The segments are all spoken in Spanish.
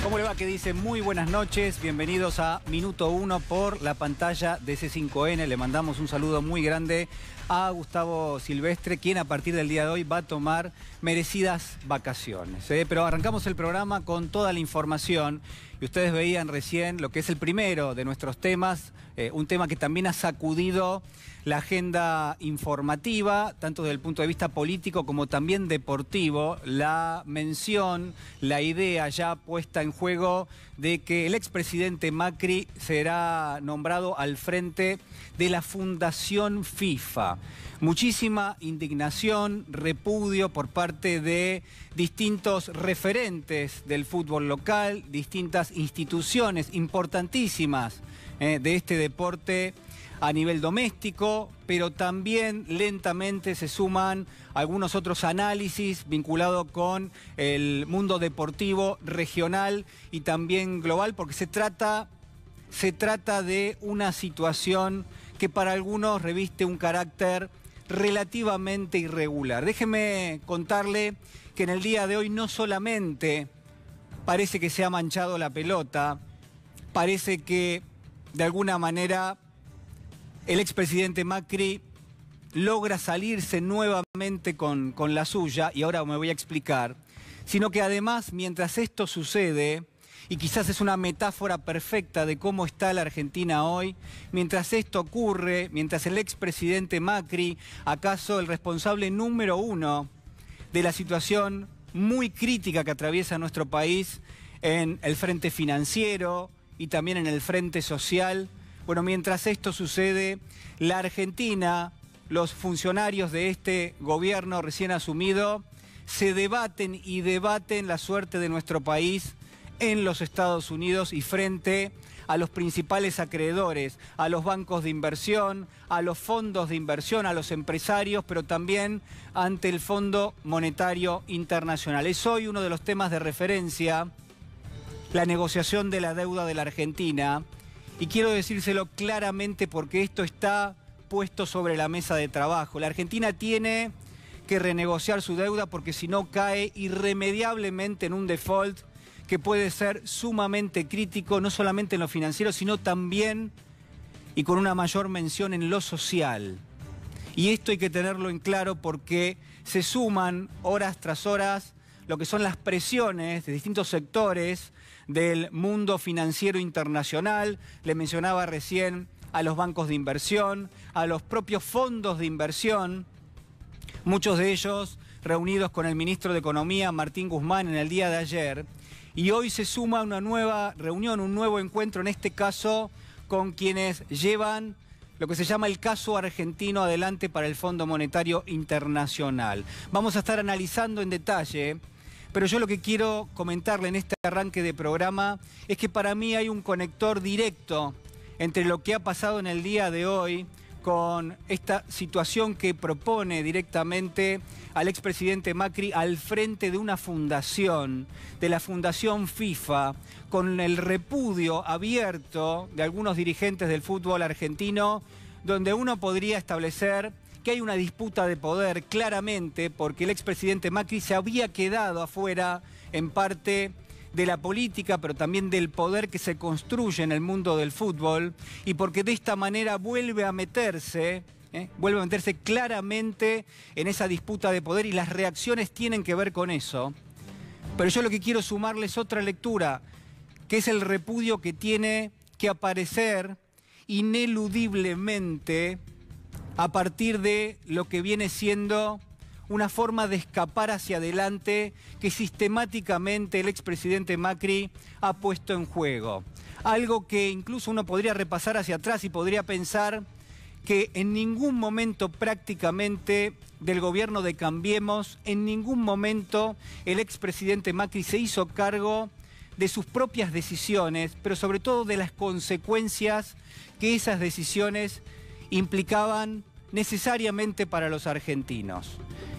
¿Cómo le va? ¿Qué dice? Muy buenas noches, bienvenidos a Minuto 1 por la pantalla de C5N. Le mandamos un saludo muy grande a Gustavo Silvestre, quien a partir del día de hoy va a tomar merecidas vacaciones. Pero arrancamos el programa con toda la información y ustedes veían recién lo que es el primero de nuestros temas, un tema que también ha sacudido la agenda informativa, tanto desde el punto de vista político como también deportivo, la mención, la idea ya puesta en juego de que el expresidente Macri será nombrado al frente de la Fundación FIFA. Muchísima indignación, repudio por parte de distintos referentes del fútbol local, distintas instituciones importantísimas de este deporte a nivel doméstico, pero también lentamente se suman algunos otros análisis vinculados con el mundo deportivo regional y también global, porque se trata de una situación que para algunos reviste un carácter relativamente irregular. Déjeme contarle que en el día de hoy no solamente parece que se ha manchado la pelota, parece que de alguna manera el expresidente Macri logra salirse nuevamente con la suya, y ahora me voy a explicar, sino que además, mientras esto sucede, y quizás es una metáfora perfecta de cómo está la Argentina hoy, mientras esto ocurre, mientras el expresidente Macri, acaso el responsable número uno de la situación muy crítica que atraviesa nuestro país en el frente financiero y también en el frente social, bueno, mientras esto sucede, la Argentina, los funcionarios de este gobierno recién asumido, se debaten y debaten la suerte de nuestro país en los Estados Unidos y frente a los principales acreedores, a los bancos de inversión, a los fondos de inversión, a los empresarios, pero también ante el Fondo Monetario Internacional. Es hoy uno de los temas de referencia, la negociación de la deuda de la Argentina. Y quiero decírselo claramente porque esto está puesto sobre la mesa de trabajo. La Argentina tiene que renegociar su deuda porque si no cae irremediablemente en un default que puede ser sumamente crítico, no solamente en lo financiero, sino también y con una mayor mención en lo social. Y esto hay que tenerlo en claro porque se suman horas tras horas lo que son las presiones de distintos sectores del mundo financiero internacional. Le mencionaba recién a los bancos de inversión, a los propios fondos de inversión, muchos de ellos reunidos con el ministro de Economía, Martín Guzmán, en el día de ayer. Y hoy se suma una nueva reunión, un nuevo encuentro, en este caso con quienes llevan lo que se llama el caso argentino adelante para el Fondo Monetario Internacional. Vamos a estar analizando en detalle, pero yo lo que quiero comentarle en este arranque de programa es que para mí hay un conector directo entre lo que ha pasado en el día de hoy con esta situación que propone directamente al expresidente Macri al frente de una fundación, de la Fundación FIFA, con el repudio abierto de algunos dirigentes del fútbol argentino, donde uno podría establecer que hay una disputa de poder claramente porque el expresidente Macri se había quedado afuera en parte de la política, pero también del poder que se construye en el mundo del fútbol, y porque de esta manera vuelve a meterse claramente en esa disputa de poder, y las reacciones tienen que ver con eso. Pero yo lo que quiero sumarles otra lectura, que es el repudio que tiene que aparecer ineludiblemente a partir de lo que viene siendo una forma de escapar hacia adelante que sistemáticamente el expresidente Macri ha puesto en juego. Algo que incluso uno podría repasar hacia atrás y podría pensar que en ningún momento prácticamente del gobierno de Cambiemos, en ningún momento el expresidente Macri se hizo cargo de sus propias decisiones, pero sobre todo de las consecuencias que esas decisiones implicaban necesariamente para los argentinos.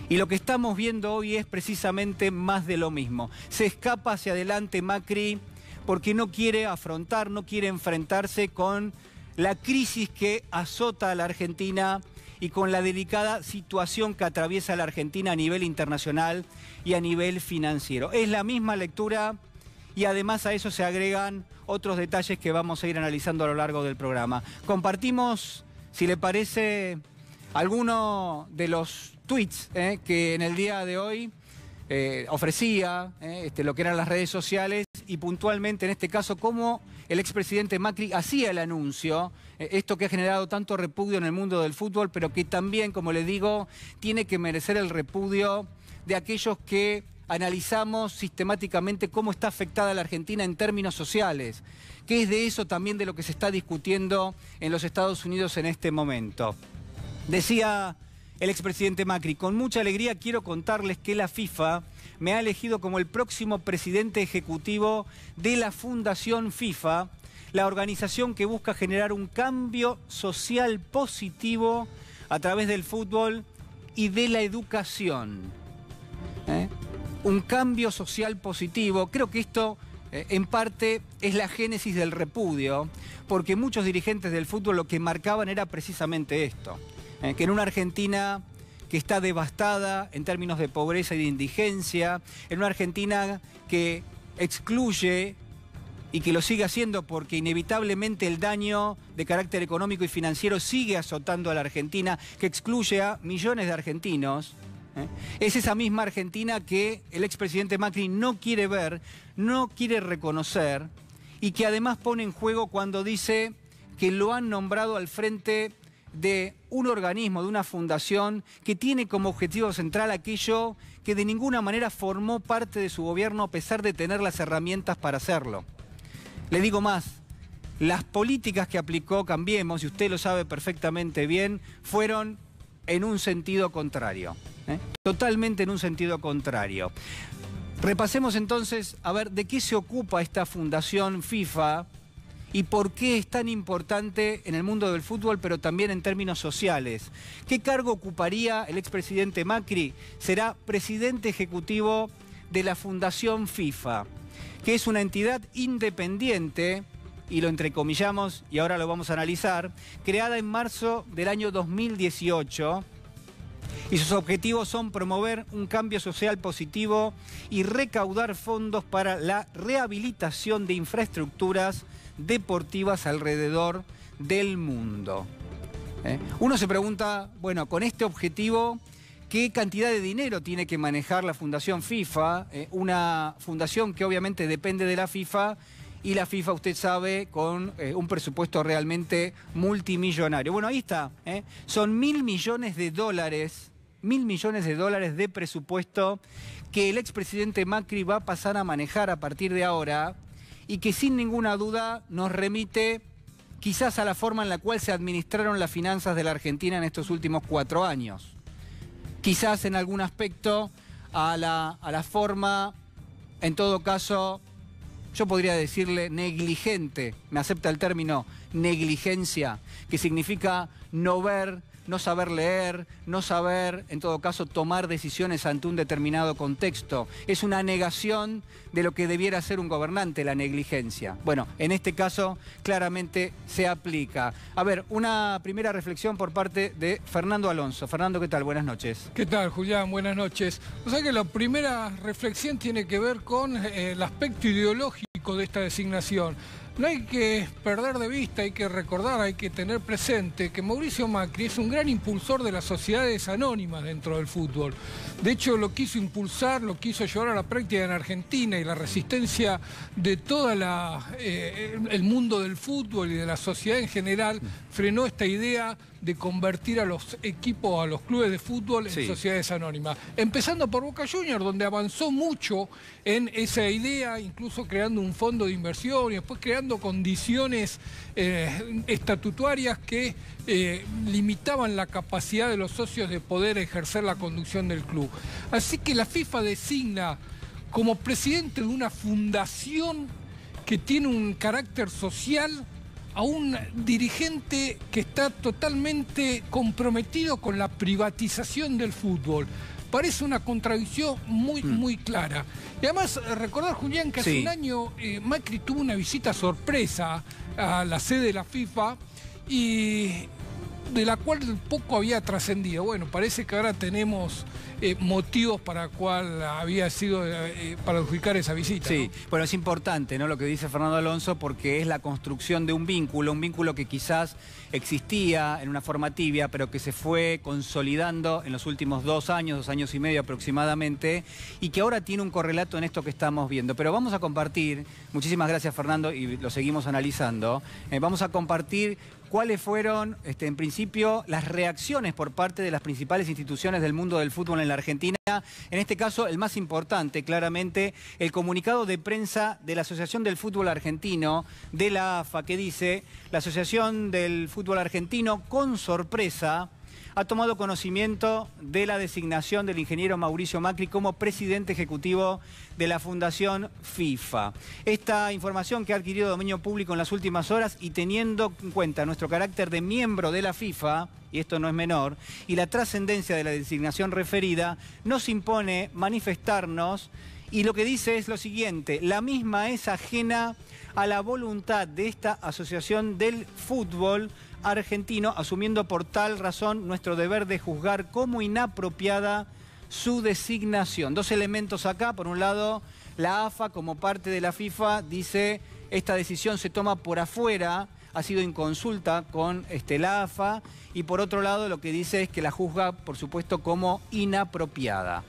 Y lo que estamos viendo hoy es precisamente más de lo mismo. Se escapa hacia adelante Macri porque no quiere afrontar, no quiere enfrentarse con la crisis que azota a la Argentina y con la delicada situación que atraviesa la Argentina a nivel internacional y a nivel financiero. Es la misma lectura y además a eso se agregan otros detalles que vamos a ir analizando a lo largo del programa. Compartimos, si le parece, alguno de los tweets que en el día de hoy ofrecía lo que eran las redes sociales y puntualmente en este caso cómo el expresidente Macri hacía el anuncio, esto que ha generado tanto repudio en el mundo del fútbol, pero que también, como le digo, tiene que merecer el repudio de aquellos que analizamos sistemáticamente cómo está afectada la Argentina en términos sociales, que es de eso también de lo que se está discutiendo en los Estados Unidos en este momento. Decía el expresidente Macri: con mucha alegría quiero contarles que la FIFA me ha elegido como el próximo presidente ejecutivo de la Fundación FIFA, la organización que busca generar un cambio social positivo a través del fútbol y de la educación. Un cambio social positivo. Creo que esto en parte es la génesis del repudio, porque muchos dirigentes del fútbol lo que marcaban era precisamente esto, que en una Argentina que está devastada en términos de pobreza y de indigencia, en una Argentina que excluye y que lo sigue haciendo porque inevitablemente el daño de carácter económico y financiero sigue azotando a la Argentina, que excluye a millones de argentinos. Es esa misma Argentina que el expresidente Macri no quiere ver, no quiere reconocer y que además pone en juego cuando dice que lo han nombrado al frente de un organismo, de una fundación que tiene como objetivo central aquello que de ninguna manera formó parte de su gobierno a pesar de tener las herramientas para hacerlo. Le digo más, las políticas que aplicó Cambiemos, y usted lo sabe perfectamente bien, fueron en un sentido contrario, totalmente en un sentido contrario. Repasemos entonces a ver de qué se ocupa esta Fundación FIFA y por qué es tan importante en el mundo del fútbol, pero también en términos sociales. ¿Qué cargo ocuparía el expresidente Macri? Será presidente ejecutivo de la Fundación FIFA, que es una entidad independiente, y lo entrecomillamos y ahora lo vamos a analizar, creada en marzo del año 2018, y sus objetivos son promover un cambio social positivo y recaudar fondos para la rehabilitación de infraestructuras deportivas alrededor del mundo. Uno se pregunta, bueno, con este objetivo, ¿qué cantidad de dinero tiene que manejar la Fundación FIFA? Una fundación que obviamente depende de la FIFA, y la FIFA, usted sabe, con un presupuesto realmente multimillonario. Bueno, ahí está, son $1.000 millones, $1.000 millones de presupuesto que el expresidente Macri va a pasar a manejar a partir de ahora, y que sin ninguna duda nos remite quizás a la forma en la cual se administraron las finanzas de la Argentina en estos últimos 4 años. Quizás en algún aspecto a la forma, en todo caso, yo podría decirle negligente, me acepta el término negligencia, que significa no ver, no saber leer, no saber, en todo caso, tomar decisiones ante un determinado contexto. Es una negación de lo que debiera ser un gobernante, la negligencia. Bueno, en este caso claramente se aplica. A ver, una primera reflexión por parte de Fernando Alonso. Fernando, ¿qué tal? Buenas noches. ¿Qué tal, Julián? Buenas noches. O sea que la primera reflexión tiene que ver con el aspecto ideológico de esta designación. No hay que perder de vista, hay que recordar, hay que tener presente que Mauricio Macri es un gran impulsor de las sociedades anónimas dentro del fútbol. De hecho, lo quiso impulsar, lo quiso llevar a la práctica en Argentina, y la resistencia de todo el mundo del fútbol y de la sociedad en general frenó esta idea de convertir a los equipos, a los clubes de fútbol en sociedades anónimas. Empezando por Boca Juniors, donde avanzó mucho en esa idea, incluso creando un fondo de inversión y después creando condiciones estatutarias que limitaban la capacidad de los socios de poder ejercer la conducción del club. Así que la FIFA designa como presidente de una fundación que tiene un carácter social a un dirigente que está totalmente comprometido con la privatización del fútbol. Parece una contradicción muy clara. Y además, recordar, Julián, que hace un año Macri tuvo una visita sorpresa a la sede de la FIFA y de la cual poco había trascendido. Bueno, parece que ahora tenemos motivos para cuál había sido para adjudicar esa visita. Sí, ¿no? bueno, es importante, ¿no?, lo que dice Fernando Alonso, porque es la construcción de un vínculo que quizás existía en una forma tibia, pero que se fue consolidando en los últimos 2 años y medio aproximadamente, y que ahora tiene un correlato en esto que estamos viendo. Pero vamos a compartir, muchísimas gracias Fernando, y lo seguimos analizando, vamos a compartir cuáles fueron, en principio, las reacciones por parte de las principales instituciones del mundo del fútbol en la Argentina. En este caso, el más importante, claramente, el comunicado de prensa de la Asociación del Fútbol Argentino, de la AFA, que dice: la Asociación del Fútbol Argentino, con sorpresa, ha tomado conocimiento de la designación del ingeniero Mauricio Macri como presidente ejecutivo de la Fundación FIFA. Esta información, que ha adquirido dominio público en las últimas horas, y teniendo en cuenta nuestro carácter de miembro de la FIFA, y esto no es menor, y la trascendencia de la designación referida, nos impone manifestarnos, y lo que dice es lo siguiente: la misma es ajena a la voluntad de esta Asociación del Fútbol Argentino, asumiendo por tal razón nuestro deber de juzgar como inapropiada su designación. 2 elementos acá. Por un lado, la AFA, como parte de la FIFA, dice: esta decisión se toma por afuera, ha sido en consulta con la AFA, y por otro lado lo que dice es que la juzga, por supuesto, como inapropiada.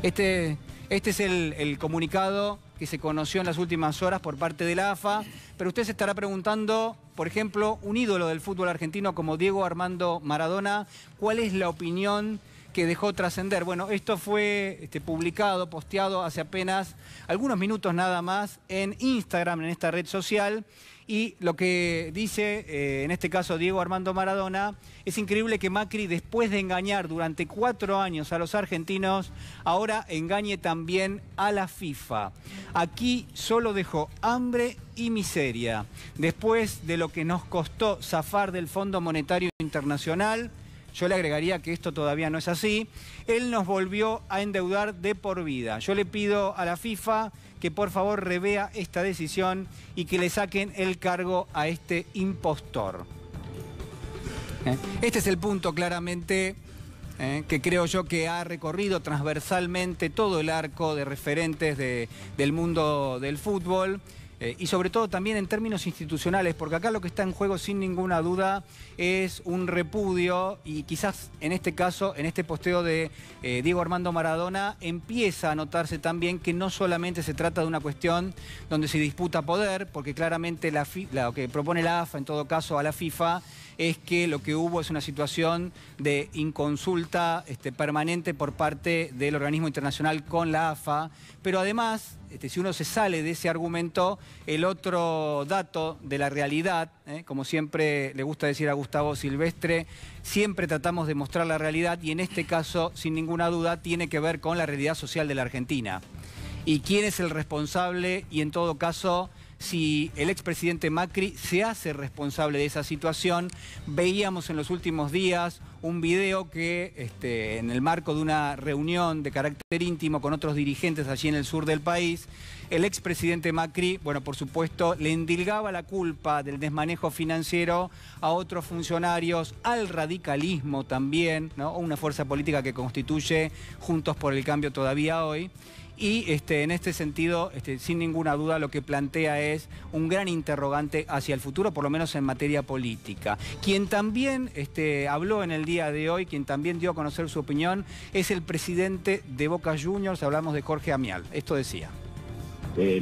Este es el comunicado que se conoció en las últimas horas por parte de la AFA, pero usted se estará preguntando, por ejemplo, un ídolo del fútbol argentino como Diego Armando Maradona, ¿cuál es la opinión que dejó trascender? Bueno, esto fue publicado, posteado hace apenas algunos minutos nada más en Instagram, en esta red social. Y lo que dice, en este caso, Diego Armando Maradona: es increíble que Macri, después de engañar durante 4 años a los argentinos, ahora engañe también a la FIFA. Aquí solo dejó hambre y miseria. Después de lo que nos costó zafar del Fondo Monetario Internacional, yo le agregaría que esto todavía no es así, él nos volvió a endeudar de por vida. Yo le pido a la FIFA que por favor revea esta decisión y que le saquen el cargo a este impostor. Este es el punto, claramente, que creo yo que ha recorrido transversalmente todo el arco de referentes del mundo del fútbol. Y sobre todo también en términos institucionales, porque acá lo que está en juego sin ninguna duda es un repudio, y quizás en este caso, en este posteo de Diego Armando Maradona, empieza a notarse también que no solamente se trata de una cuestión donde se disputa poder, porque claramente lo que propone la AFA, en todo caso a la FIFA, es que lo que hubo es una situación de inconsulta permanente por parte del organismo internacional con la AFA, pero además, si uno se sale de ese argumento, el otro dato de la realidad, como siempre le gusta decir a Gustavo Silvestre, siempre tratamos de mostrar la realidad, y en este caso, sin ninguna duda, tiene que ver con la realidad social de la Argentina. Y quién es el responsable, y en todo caso, si el expresidente Macri se hace responsable de esa situación. Veíamos en los últimos días un video que en el marco de una reunión de carácter íntimo con otros dirigentes allí en el sur del país, el expresidente Macri, bueno, por supuesto, le endilgaba la culpa del desmanejo financiero a otros funcionarios, al radicalismo también, ¿no?, una fuerza política que constituye Juntos por el Cambio todavía hoy. Y en este sentido, sin ninguna duda, lo que plantea es un gran interrogante hacia el futuro, por lo menos en materia política. Quien también habló en el día de hoy, quien también dio a conocer su opinión, es el presidente de Boca Juniors. Hablamos de Jorge Amial. Esto decía: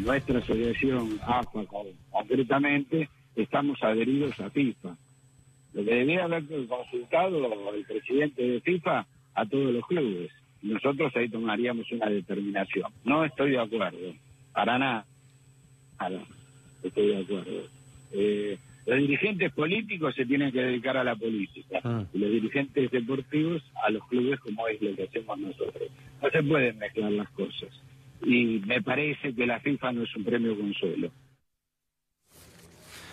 nuestra asociación AFA, concretamente, estamos adheridos a FIFA. Lo que debía haber consultado el presidente de FIFA a todos los clubes. Nosotros ahí tomaríamos una determinación. No estoy de acuerdo, para nada. Estoy de acuerdo. Los dirigentes políticos se tienen que dedicar a la política, y los dirigentes deportivos a los clubes, como es lo que hacemos nosotros. No se pueden mezclar las cosas. Y me parece que la FIFA no es un premio consuelo.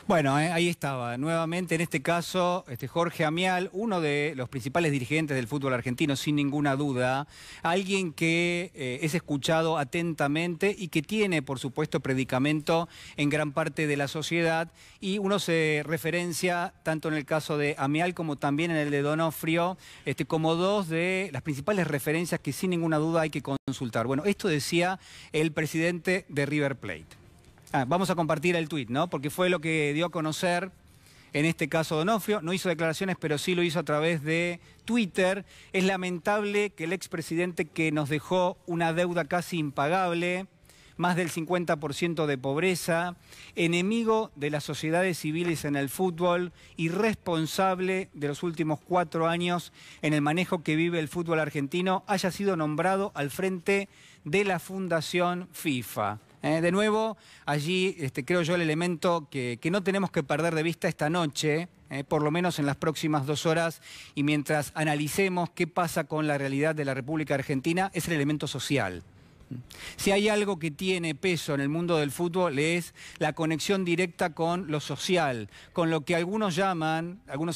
Bueno, ahí estaba, nuevamente en este caso Jorge Amial, uno de los principales dirigentes del fútbol argentino, sin ninguna duda, alguien que es escuchado atentamente y que tiene, por supuesto, predicamento en gran parte de la sociedad, y uno se referencia, tanto en el caso de Amial como también en el de Donofrio, como dos de las principales referencias que sin ninguna duda hay que consultar. Bueno, esto decía el presidente de River Plate. Vamos a compartir el tuit, ¿no? Porque fue lo que dio a conocer, en este caso Donofrio. No hizo declaraciones, pero sí lo hizo a través de Twitter. Es lamentable que el expresidente, que nos dejó una deuda casi impagable, más del 50% de pobreza, enemigo de las sociedades civiles en el fútbol y responsable de los últimos 4 años en el manejo que vive el fútbol argentino, haya sido nombrado al frente de la Fundación FIFA. De nuevo, allí creo yo el elemento que no tenemos que perder de vista esta noche, por lo menos en las próximas 2 horas, y mientras analicemos qué pasa con la realidad de la República Argentina, es el elemento social. Si hay algo que tiene peso en el mundo del fútbol, es la conexión directa con lo social, con lo que algunos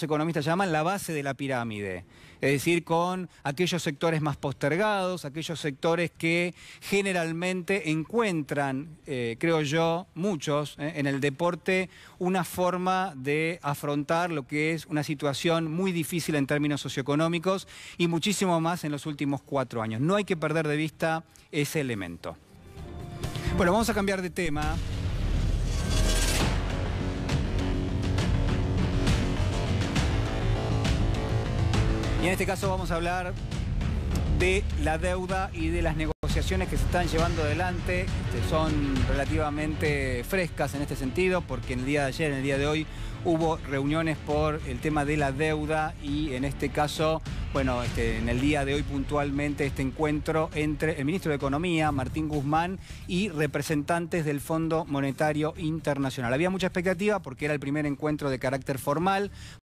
economistas llaman la base de la pirámide. Es decir, con aquellos sectores más postergados, aquellos sectores que generalmente encuentran, creo yo, muchos, en el deporte, una forma de afrontar lo que es una situación muy difícil en términos socioeconómicos, y muchísimo más en los últimos 4 años. No hay que perder de vista ese elemento. Bueno, vamos a cambiar de tema. Y en este caso vamos a hablar de la deuda y de las negociaciones que se están llevando adelante. Son relativamente frescas en este sentido, porque en el día de ayer, en el día de hoy, hubo reuniones por el tema de la deuda, y en este caso, bueno, en el día de hoy puntualmente este encuentro entre el ministro de Economía, Martín Guzmán, y representantes del Fondo Monetario Internacional. Había mucha expectativa porque era el primer encuentro de carácter formal.